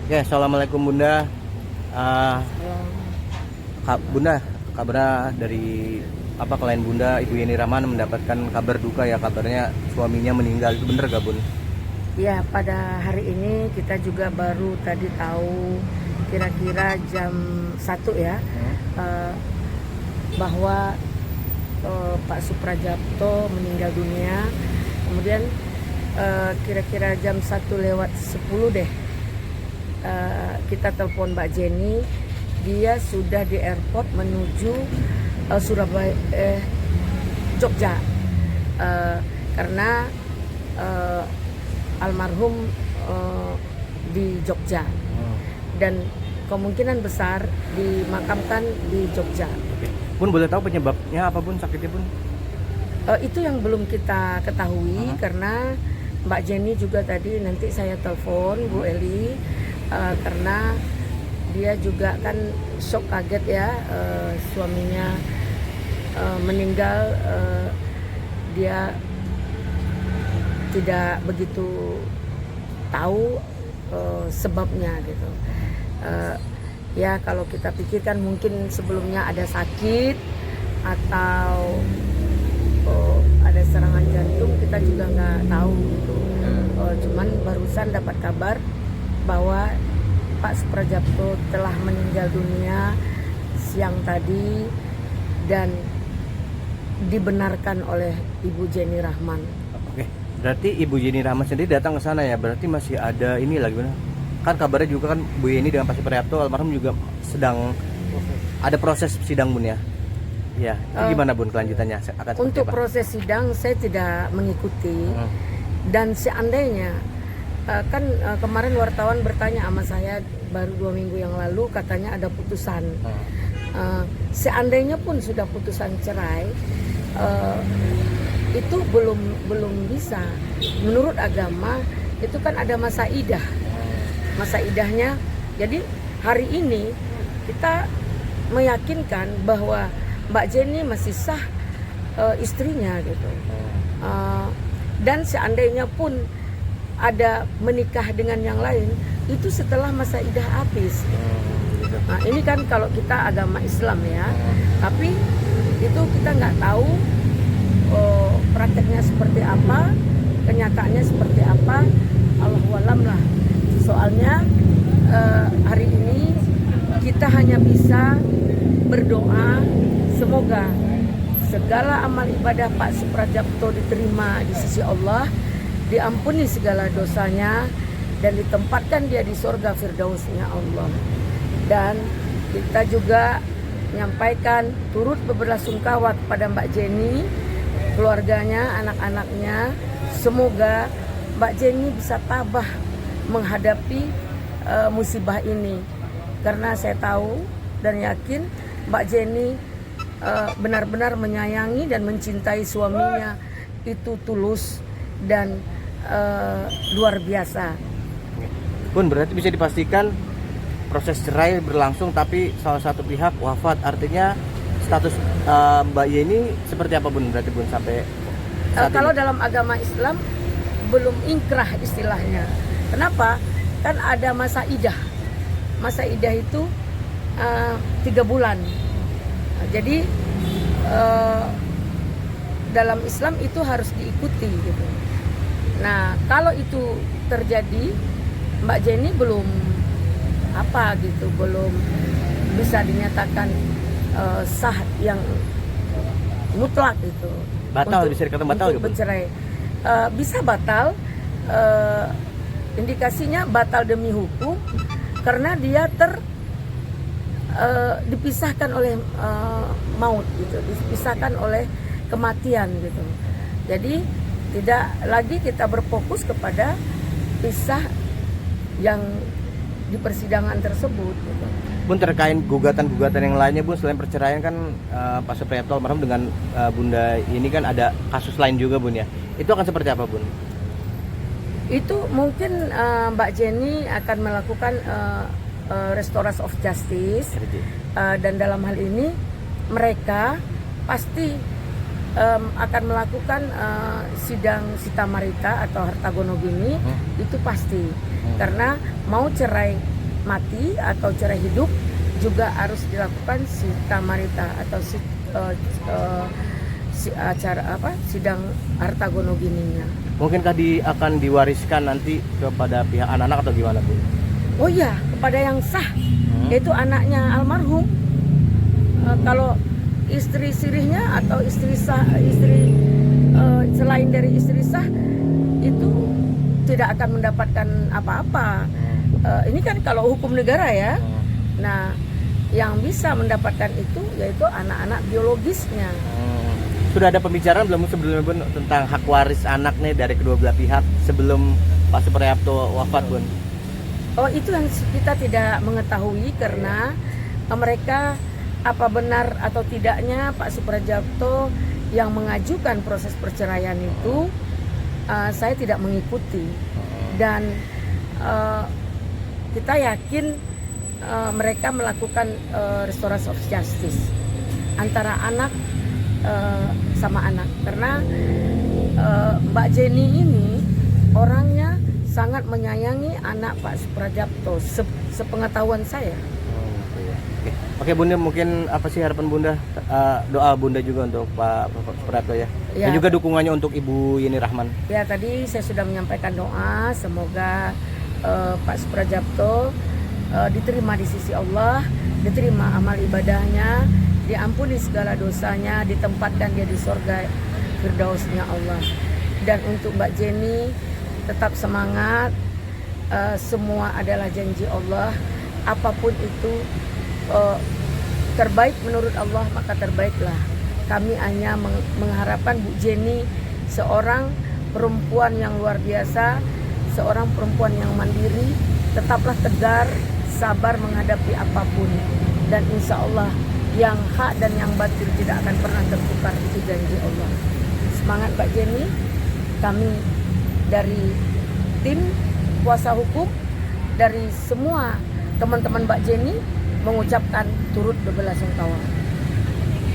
Ya, assalamualaikum Bunda. Ah, Bunda, kabar dari klien Bunda, Ibu Yeni Rahman mendapatkan kabar duka ya, kabarnya suaminya meninggal. Itu bener gak Bun? Ya, pada hari ini kita juga baru tadi tahu kira-kira jam 1 ya, eh, bahwa Pak Suprajapto meninggal dunia. Kemudian kira-kira jam 1:10 deh, kita telepon Mbak Jenny. Dia sudah di airport menuju Surabaya, Jogja, karena almarhum di Jogja dan kemungkinan besar dimakamkan di Jogja. Oke. Bun, boleh tahu penyebabnya apa Bun, sakitnya Bun? Itu yang belum kita ketahui karena Mbak Jenny juga tadi nanti saya telepon Bu Eli, karena dia juga kan shock, kaget ya, suaminya meninggal. Dia tidak begitu tahu sebabnya gitu. Ya kalau kita pikirkan mungkin sebelumnya ada sakit atau ada serangan jantung, kita juga nggak tahu gitu. Cuman barusan dapat kabar bahwa Pak Suprajapto telah meninggal dunia siang tadi dan dibenarkan oleh Ibu Yeni Rahman. Oke. Berarti Ibu Yeni Rahman sendiri datang ke sana ya. Berarti masih ada ini lagi Bun. Kan kabarnya juga kan Bu Yeni dengan Pak Suprajapto almarhum juga sedang ada proses sidang Bun ya. Ya, itu gimana Bun kelanjutannya? Untuk proses sidang saya tidak mengikuti. Dan seandainya kan kemarin wartawan bertanya sama saya baru 2 minggu yang lalu, katanya ada putusan. Seandainya pun sudah putusan cerai, itu belum bisa. Menurut agama itu kan ada masa idah. Masa idahnya. Jadi hari ini kita meyakinkan bahwa Mbak Jenny masih sah istrinya gitu. Dan seandainya pun ada menikah dengan yang lain, itu setelah masa idah habis. Nah, ini kan kalau kita agama Islam ya, tapi itu kita nggak tahu prakteknya seperti apa, kenyataannya seperti apa. Allahu alam lah. Soalnya hari ini kita hanya bisa berdoa semoga segala amal ibadah Pak Suprajapto diterima di sisi Allah, diampuni segala dosanya, dan ditempatkan dia di surga firdausnya Allah. Dan kita juga menyampaikan turut berbelasungkawa kepada Mbak Jenny, keluarganya, anak-anaknya. Semoga Mbak Jenny bisa tabah menghadapi musibah ini, karena saya tahu dan yakin Mbak Jenny benar-benar menyayangi dan mencintai suaminya, itu tulus dan luar biasa. Bun, berarti bisa dipastikan proses cerai berlangsung tapi salah satu pihak wafat. Artinya status Mbak Yeni seperti apa Bun? Berarti Bun sampai saat kalau ini? dalam agama Islam belum inkrah istilahnya. Kenapa? Kan ada masa idah. Masa idah itu 3 bulan. Jadi dalam Islam itu harus diikuti gitu. Nah, kalau itu terjadi, Mbak Jenny belum belum bisa dinyatakan sah yang mutlak itu. Batal, bisa dikatakan batal untuk bercerai. Bisa batal, indikasinya batal demi hukum karena dia dipisahkan oleh maut gitu, dipisahkan oleh kematian gitu. Jadi tidak lagi kita berfokus kepada pisah yang di persidangan tersebut gitu. Bun, terkait gugatan-gugatan yang lainnya Bun, selain perceraian kan Pak Suprajapto almarhum dengan Bunda ini kan ada kasus lain juga Bun ya. Itu akan seperti apa Bun? Itu mungkin Mbak Jenny akan melakukan restoration of justice, dan dalam hal ini mereka pasti akan melakukan sidang Sita Marita atau Harta Gonogini, itu pasti. Karena mau cerai mati atau cerai hidup juga harus dilakukan sita marita atau sidang harta gono gininya. Mungkinkah akan diwariskan nanti kepada pihak anak-anak atau gimana Bu? Oh iya, kepada yang sah, yaitu anaknya almarhum. Kalau istri sirihnya atau istri selain dari istri sah itu tidak akan mendapatkan apa-apa. Ini kan kalau hukum negara ya. Nah, yang bisa mendapatkan itu yaitu anak-anak biologisnya. Sudah ada pembicaraan belum sebelumnya Bun tentang hak waris anak nih dari kedua belah pihak sebelum Pak Supriyapto wafat Bun? Oh, itu yang kita tidak mengetahui karena mereka apa benar atau tidaknya Pak Supriyapto yang mengajukan proses perceraian itu saya tidak mengikuti, dan kita yakin mereka melakukan restoration of justice antara anak sama anak, karena Mbak Jenny ini orangnya sangat menyayangi anak Pak Supriyapto sepengetahuan saya. Oke Bunda, mungkin apa sih harapan Bunda, doa Bunda juga untuk Pak Supriyapto ya, dan juga dukungannya untuk Ibu Yeni Rahman. Ya, tadi saya sudah menyampaikan doa semoga Pak Supriyapto diterima di sisi Allah, diterima amal ibadahnya, diampuni segala dosanya, ditempatkan dia di surga firdausnya Allah. Dan untuk Mbak Jenny, tetap semangat, semua adalah janji Allah, apapun itu terbaik menurut Allah maka terbaiklah. Kami hanya mengharapkan Bu Jenny seorang perempuan yang luar biasa, seorang perempuan yang mandiri, tetaplah tegar, sabar menghadapi apapun, dan insya Allah yang hak dan yang batil tidak akan pernah tertukar, itu janji Allah. Semangat Mbak Jenny. Kami dari tim kuasa hukum, dari semua teman-teman Mbak Jenny mengucapkan turut berbelasungkawa.